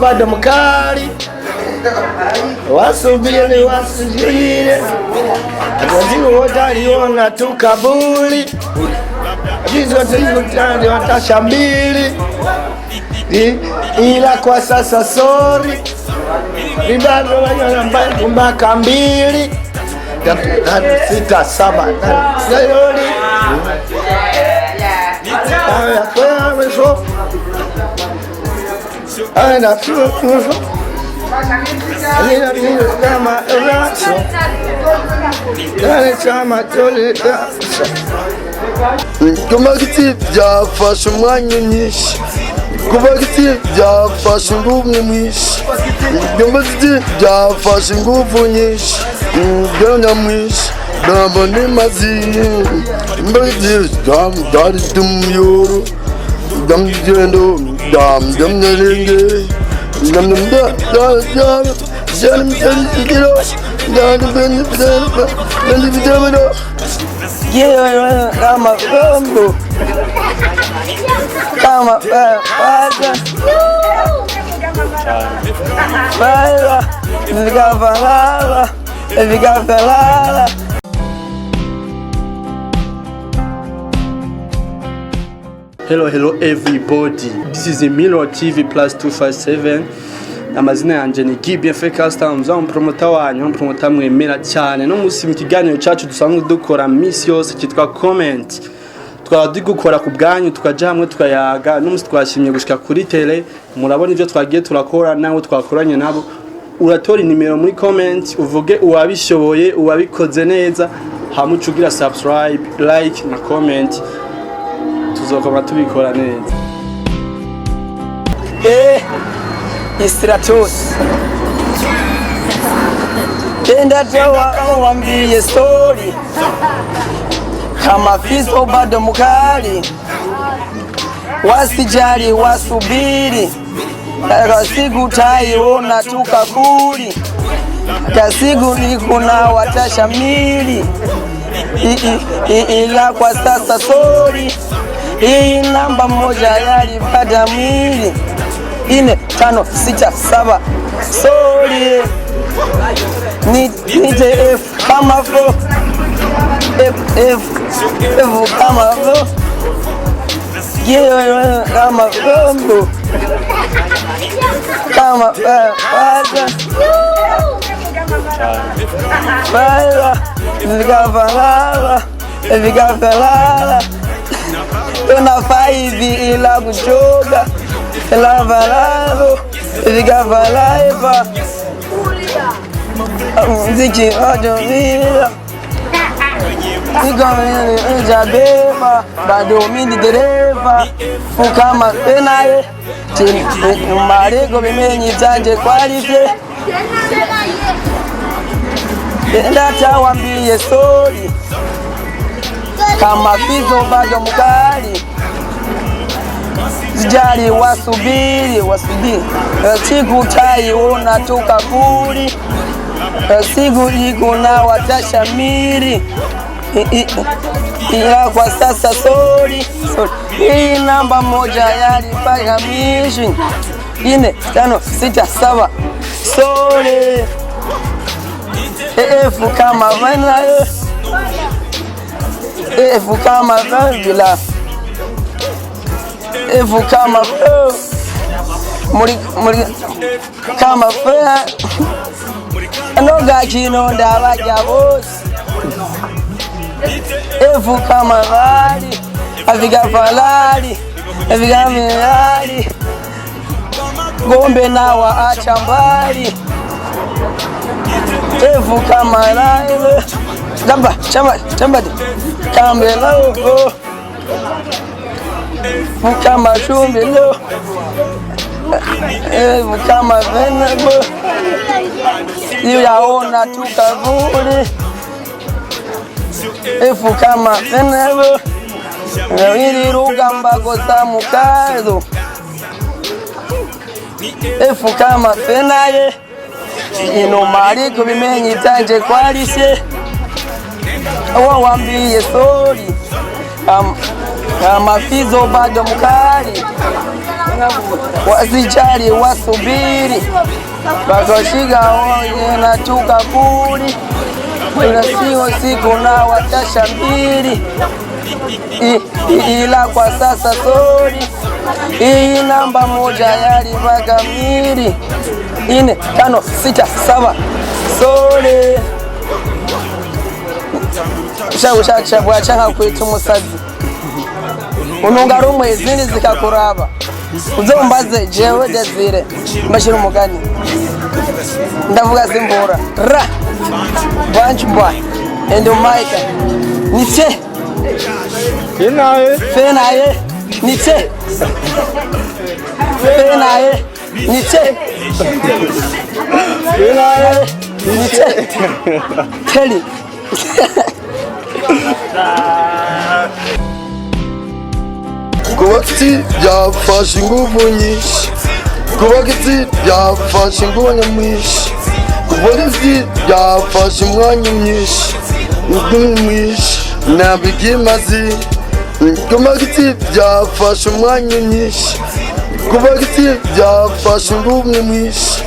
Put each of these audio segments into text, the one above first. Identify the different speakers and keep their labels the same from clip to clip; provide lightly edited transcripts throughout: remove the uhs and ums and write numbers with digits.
Speaker 1: bado mkali wasubiri wazimu wote aliona tu kabuli hizo tani watashambili ila kwa sasa sorry bado wanyana mpaka 2 6 7 sayoni aya kwa weso ana tuzo Alina kama raso Dale chama toleta
Speaker 2: Kumagiti byafashe umwanya mwinshi Kumagiti byafashe ingufu nyinshi Kumagiti byafashe ingufu nyinshi Byanya mwinshi Ndabone mazini Mbagiti dari tumyoro Damjendo damnyalenge
Speaker 3: Hello everybody, this is Emilio TV plus 257. Amazina yanje ni Gibien Fekasta, mpromota wanyu, mpromota mwemera cyane. No musi mu kiganiro cyacu dusanzwe dukora miss yose cyitwa comment. Twari gukora ku bwanyu tukaja hamwe tukayaga. No musi twashimye gushika kuri tele. Murabona ivyo twagiye turakora nawe twakoranye nabo. Uratora nimero muri comment uvuge uwabishoboye, uwabikoze neza, hamucugira subscribe, like na comment. Tuzokoma tubikora neza.
Speaker 1: Stratos Tenda tawa wambie story Kama fiso bado mkali Wasijali wasubiri Kasigu taiona tukakuli Kasigu nikuna watashamili Ila kwa sasa sorry Hii namba moja yalipata mwili 4 5 6 7 sorry nite F kama 4 F kama 4 yeah kama 4 kama 5 Vigafalala Tuna 5 ila kuchoga Lava lavo, vigava laiva Mziki ojo vila Nikameni njabeba Bado mindi dereva Ukama penaye Marego bimenyi tanje kwalite Enda tawambie story Kama fizo bado mkali Sijali wasubiri siku taiona tukakuli siku ikuna watashamiri ila kwa sasa sorry hii namba moja yalipaka mishi 4 5 6 7 sorry F kama vana F kama vila Evu kama muri kama fa Anoga kino ndabaja bose Evu kama vali Aviga falali Aviga milali Gombe nawa achambali Evu kama live Gamba chamba Kambe lauko Kama chumbi leo kama venebo yaona tukavuli Efu kama venebo ili rugamba kosa mukazo Efu kama fenaye ino mariko bimenyi tanje kwalise Wawambie sorry mafizo bado mkali, wasijali wasubiri, wakashika wenye na tukaburi, kuna siku na watasha mbili, ila kwa sasa sorry, hii namba moja yalivaga mili 4 5 6 7 sorry. Ushabwacha kwetu musazi ununga rumwe izindi zikakuraba uzombaze jewe Desire mbashira umugani ndavuga zimbura ra bunch boy and Mike niche fenaye niche fenaye niche teli
Speaker 2: kubakiti byafashe ingufu nyinshi, kubakiti byafashe ingwanya mwinshi, kubakiti byafashe umwanya mwinshi nabigimazi, kubakiti byafashe umwanya mwinshi, kubakiti byafashe ingufu nyinshi,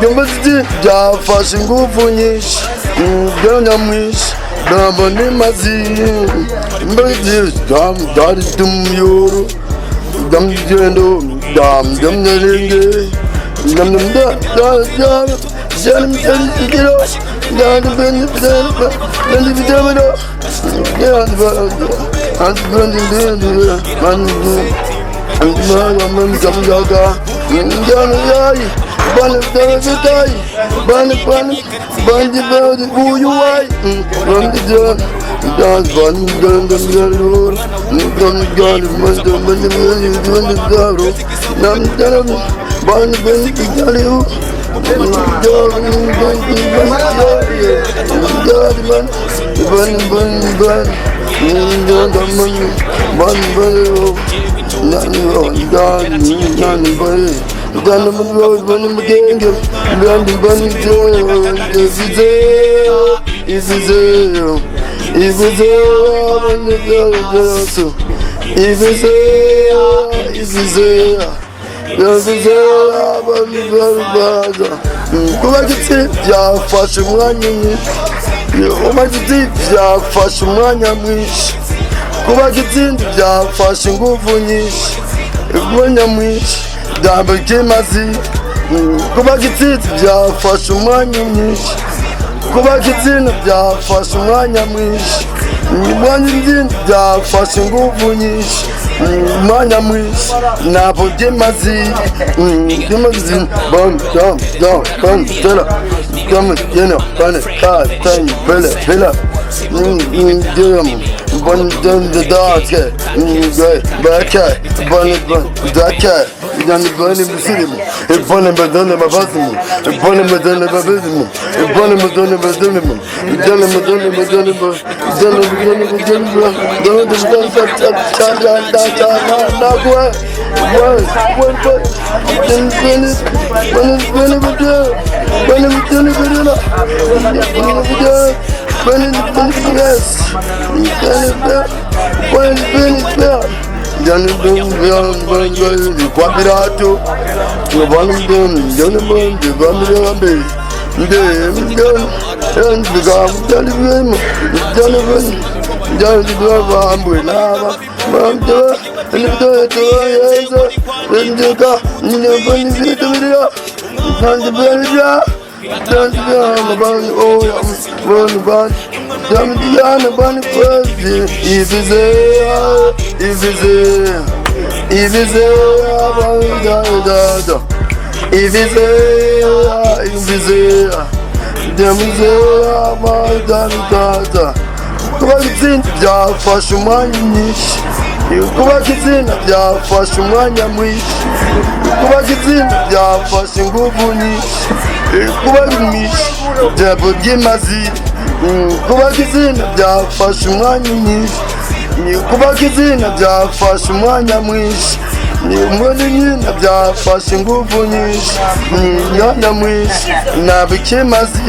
Speaker 2: kubakiti byafashe ingufu nyinshi ingwanya mwinshi Damani mazi, mbadi dam dari dum yoru, dam jendo, dam neringe, dam da, janum jero, dan ben, kubakiti byafashe umwanya mwinshi, kubakiti byafashe umwanya mwinshi, kubakiti byafashe ingufu nyinshi, umwanya mwinshi ndabigimazi, kubakiti byafashe umwanya mwinshi, kubakiti byafashe umwanya mwinshi, umwanya byafashe ingufu nyinshi, umwanya mwinshi nabigimazi, gimazi bon tela come bane ka tan pela bon the dake baka bon daka dan bane bisirim bane badane mabasim bane badane babizim bane badane badane kubakiti byafashe umwanya mwinshi, kubakiti byafashe umwanya mwinshi, kubakiti byafashe ingufu nyinshi, kubakiti byabigimazi, kubakiti byafashe umwanya mwinshi, kubakiti byafashe umwanya mwinshi, umwanya byafashe ingufu nyinshi, umwanya mwinshi nabigimazi.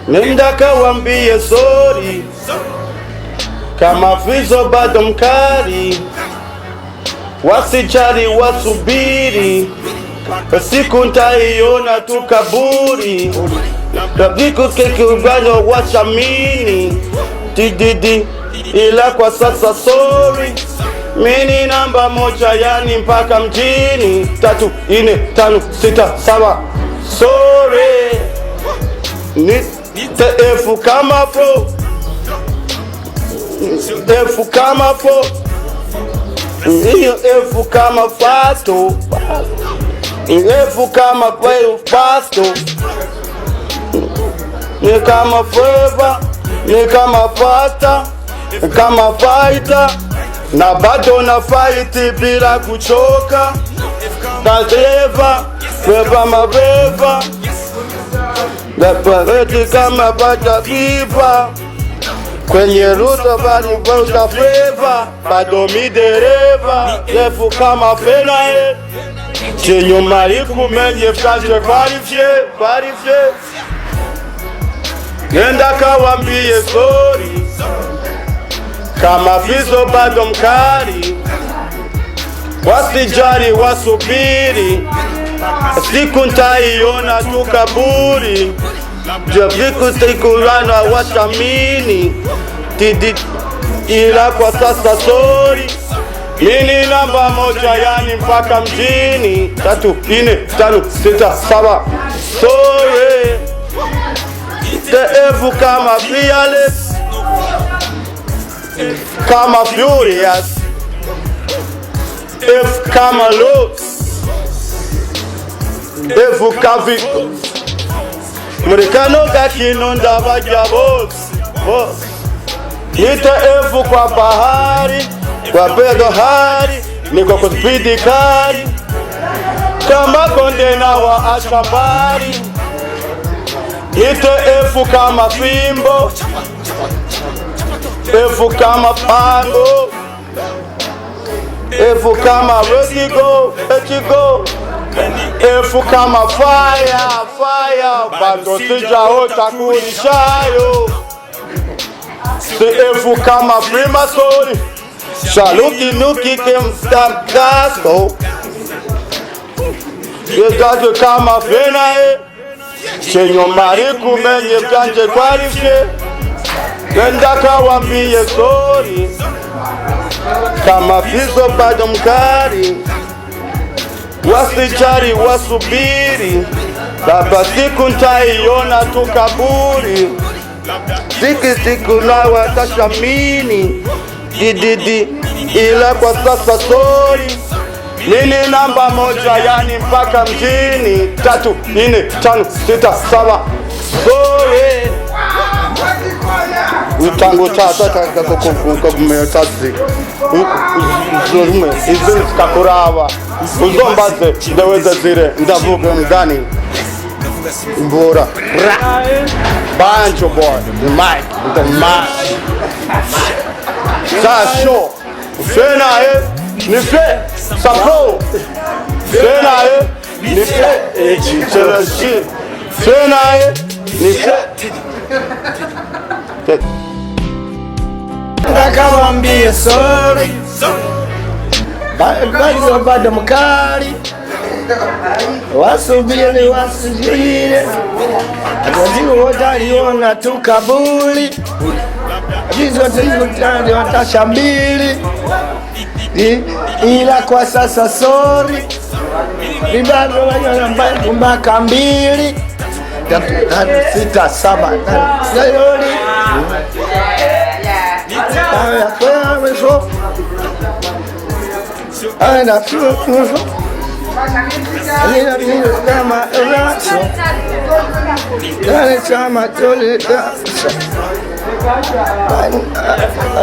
Speaker 3: Nenda kawambie sorry, kama Fizo bado mkali, wasijali wasubiri, siku ntaiona tu kaburi, tabiku kekubano washamini tididi, ila kwa sasa sorry, mini namba moja yani mpaka mjini, 3, 4, 5, 6, 7, sorry, F kama pro, F kama pro, F kama fasto, F kama pelo fasto, ni kama forever, ni kama fasta, kama fighter, na bado na fight bila kuchoka, Beba mabeba, Gapareti kama bata kifa, kwenye ruta bali bauta feva, bado midereva, Refu kama fenae, chenyo mariku menye fkaje kwarifye, Nenda kawambie sorry, kama Fizo bado mkali, wasijari wasubiri, siku ntaiona tu kaburi, javiku sikulana washamini tidi, ila kwa sasa sorry, mini namba moja yani mpaka mjini, 3, 4, 5, 6, 7, sorry, F kama fearless, kama furious, F kama low, F kavi Murikano kakinonda bajabos, Nite F kwa bahari, kwa pedo hari, ni kwa kuspidi kari, kama kondena wa ashambari, Nite F kama fimbo, F kama pango, F kama resigo, echigo, F kama fire, bando sijaota kunishayo, F kama Freemason, shaluki nuki kemstamkasto, Yegaje kama fenae, chenyo mariku menye kanje kwarifye, Nenda kawambie sorry, kama Fizo bado mkali, wasijari wasubiri, baba siku ntaiona tu kaburi, siku na watashamini dididi, ila kwa sasa sorry, nini namba moja yani mpaka mjini, 3, 4, 5, 6, 7, sorry, utango tata kukumetazi uzume izini kakurava uzombaze ndaweza zire ndavuga mgani mbura banjo boy the mic sasho fena ni fe sapro fena ni fe cherashi fena ni fe
Speaker 1: Nakawambie sorry, bado mkali, wasubiri wasijire, wazimu wataliona tu kabuli, jizo watashambili, ila kwa sasa sorry, vibado wanyana mpaka 2, 6, 7, sorry.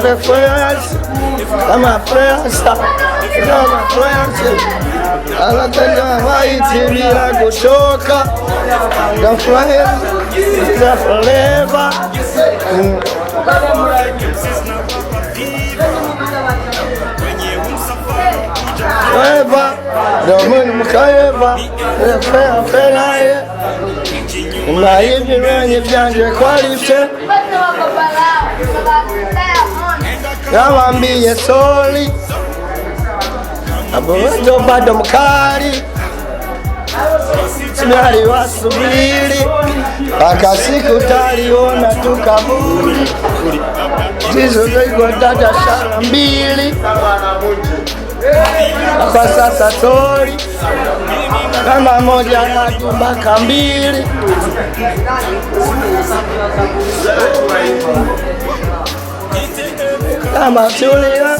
Speaker 4: reference, kama France, kama France, anataka maiti bila kuchoka, the France, the flavor. Eva, domani mkaeva, feraye, unaivi wenye vyanje kwalite, nawambie soli, abuwezo bado mkali, sinari wasubiri, paka siku taliona tukaburi, zizo ziko dada shara mbili, hapa sasa sori, kama moja tatu mpaka mbili, kama tulia,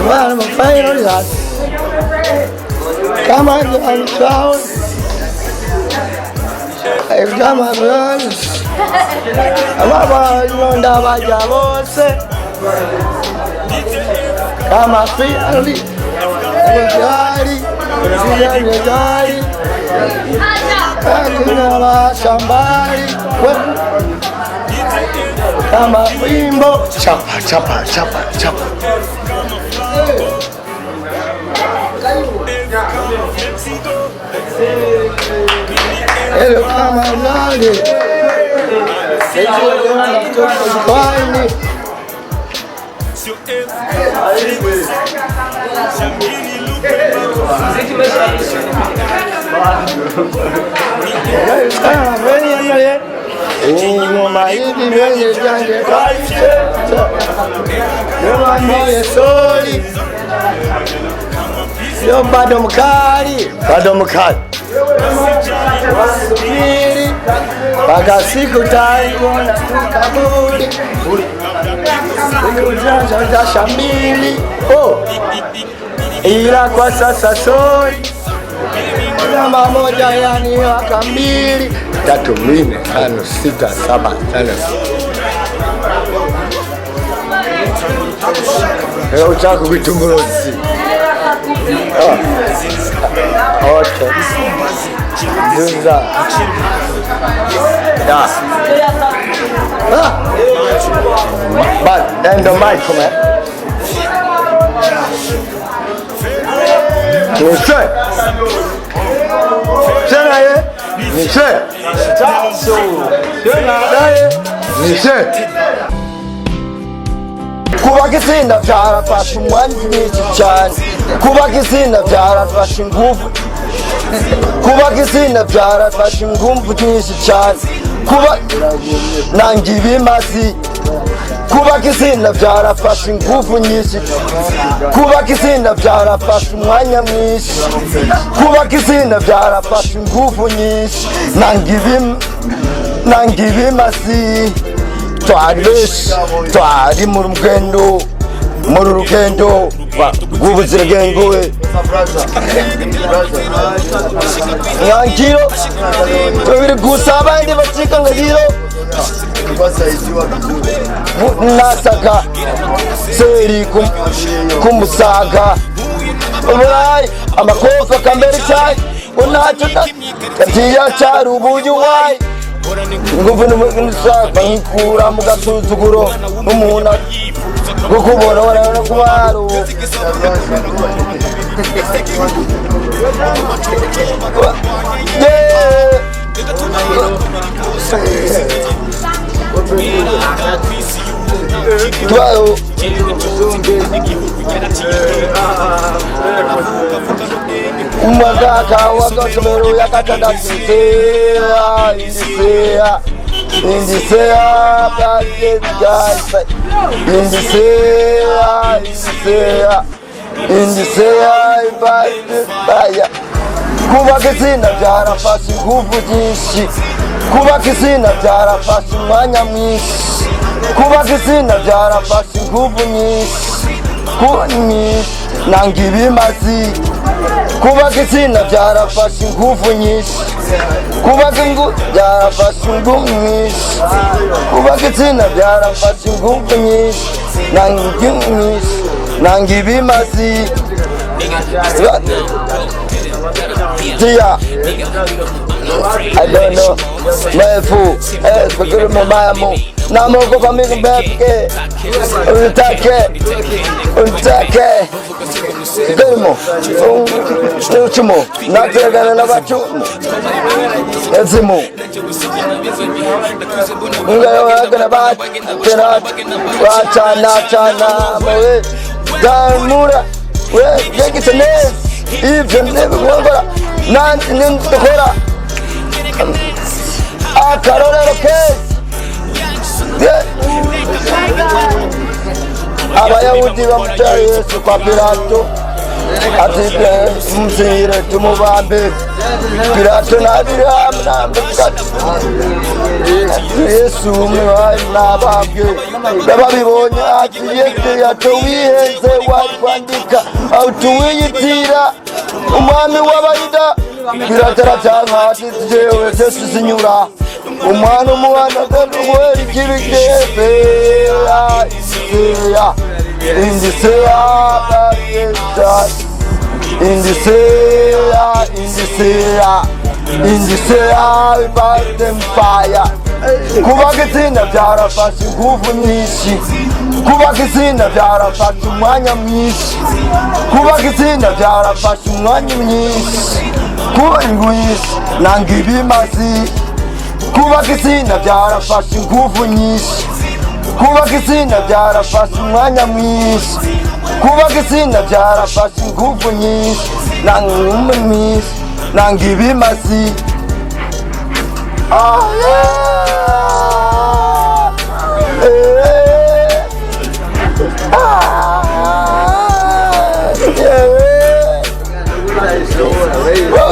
Speaker 4: kama mafailo yasi, kama jantao, kama bronze, kama balonda bajabose, kama fiali, gari, gari, kuna mashambari, kama wimbo, chapa, chapa, chapa, chapa. Hello, kama nani? Kwani ngoma hivi vyenye janje niwaambie sori, sio bado mkali, bado mkali, wasubiri mpaka siku taiona tukaburi, siku jasha mbili, ila kwa sasa sori, namba moja yani waka mbili, 3, 4, 5, 6, 7, 8. Leo chako kitumbuzi. Okay. Zuza. Yeah. But then the mic come in. Niche. Senaye. Niche. Niche. Kuba kisinda byarafashe umwanya mwinshi cyane, kuba kisinda byarafashe ingufu, kuba kisinda byarafashe ingufu nyinshi cyane, kuba nangi bimasi, kuba kisinda byarafashe ingufu nyinshi, kuba kisinda byarafashe umwanya mwinshi, kuba kisinda byarafashe ingufu nyinshi, nangi bimasi. Twari mu rugendo rw'ubuziranenge nyangiro tubiri gusa abandi bacika ngiro nasaga seri kumusaga uburai amakofa kambere cyane unacho katiya cyari ubuyu wayi nguvu n'umusaka nkura mu gasuzuguro n'umuntu gukubona barabona kumaro umwagaka w'agasomero yakatandatu Indisea, kuba kisinda byarafashe ingufu nyinshi, kuba kisinda byarafashe umwanya mwinshi, kuba kisinda byarafashe ingufu nyinshi, nangi bimazi, kubaka itsinda byarafashe ingufu nyinshi, kubaka ingufu byarafashe ingufu nyinshi, kubaka itsinda byarafashe ingufu nyinshi, nanga ingufu nyinshi, nanga ibimazi. Tia, I don't know, mefu, pekuru mamamu, namoko pamiku bebke, untake, Gelmo, Chumo, Natragana Navachu, Ezimo, Unganabat, Chana, Moe, Damura, where take it a name, if you never remember, Nan in the Hora, Carolina case. Abayahudi bamuteye Yesu kwa Pilato, ati muzire tumubambe. Pilato nabirahamna Yesu umwe nabambwe, babibonye ati Yesu yatowihenze wakwandika autuwiyitira umwami w'abayuda. Pilato aratanka ati jewe Yesu sinyura umwana umuhanda kandi ikibigeze in the we burn them fire. Kubaka itsinda byarafashe ingufu nyinshi, kubaka itsinda byarafashe umwanya mwinshi, kubaka itsinda byarafashe umwanya mwinshi, kuba ingwisi nanga ibimazi. Kubaka itsinda byarafashe ingufu nyinshi, kubaka itsinda byarafashe umwanya mwinshi, kubaka itsinda byarafashe ingufu nyinshi, nanga umwe mwinshi, nanga ibimazi.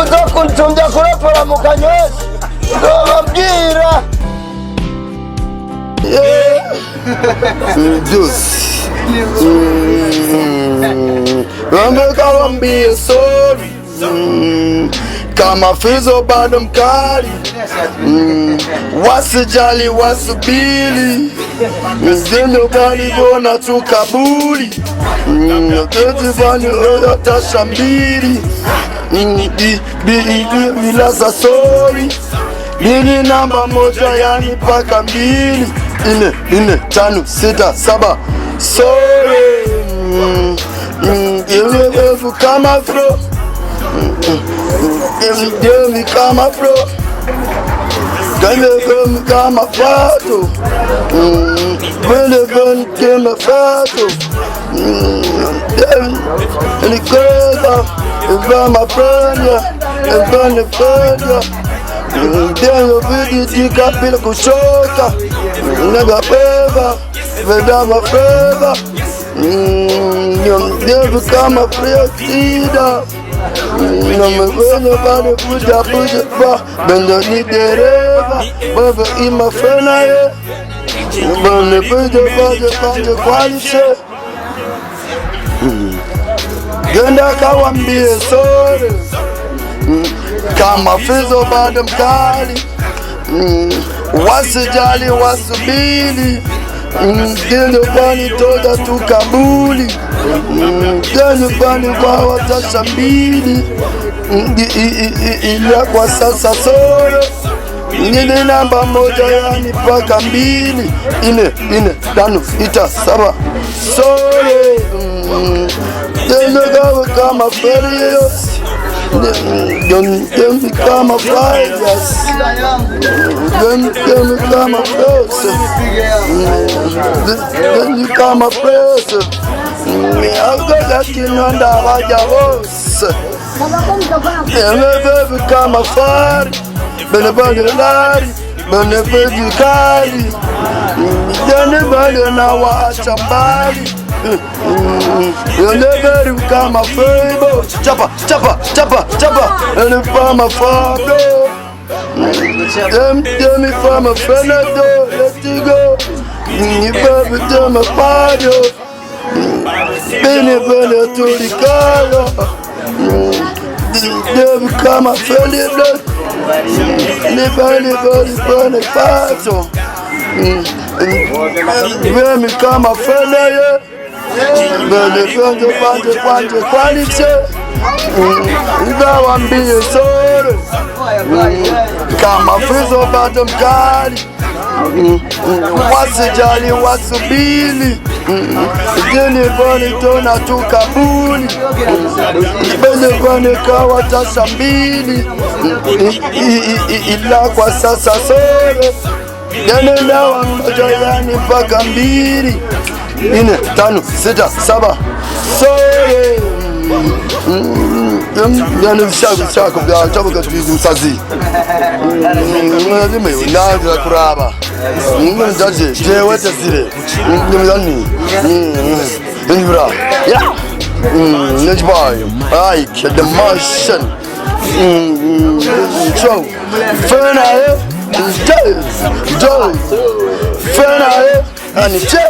Speaker 4: Uzokuntumja kurapora mu kanywezi ndobabwira
Speaker 2: Wambeka wambie sorry, kama fizo bado mkali, wasijali wasubili, mzendo bali bona tukabuli, ketivani oya tashambili, bilaza sorry, bili namba moja yani paka mbili, 4, 5, 6, 7 sorry. Give me kama bro, give me kama bro, give me kama fato, give me fato, and the girl, my friend, and the friend. Deo vidi tika pila kushoka, nega peva, vedama peva. Deo kama priotida, namevenya bade puja pa, bendo ni dereva, bebe ima fena ye, bende puja kwalise. Genda kawambie sore, kama fizo bado mkali, wasijali wasubili, gendo bani toda tukabuli, gendo bani kwa watashambili, ila kwa sasa soro, nini namba moja yani paka mbili, 4, 5, 6, 7 soro, gendo gawe kama ferios. Don't become a virus. Don't become a person. Don't become a person. I've got that skin under my voice. Never become a fire. Benebadi, benebadi kari. Benebadi na wa chambali. You'll never become a favor. Chopper, chopper, chopper, chopper. And if I'm a father, tell me from a friend, let you go. You better tell my father. Bene bene to the color. Dem kama feli blood. Liba pato. Dem kama feli ye. Bele pande quality. Liba wambie sore. Kama fizo bado mkali. Wasijali wasubili. Dini bani tona tukabuli. Bele bani kawa tasha mbili. Ila kwa sasa sore. Dini lawa mmoja yani mpaka mbili. 4, 5, 6, 7 sore. Yani shako bya chabo katuizi msazi. Nime unaanza kuraba. Njaje je wete zile. Nimezani. Ndibra. Ya. Nejboy. Ai the motion. Show. Fena eh. Joe. Fena eh. Ani che.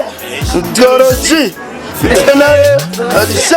Speaker 2: Doroji. Fena eh. Adi she.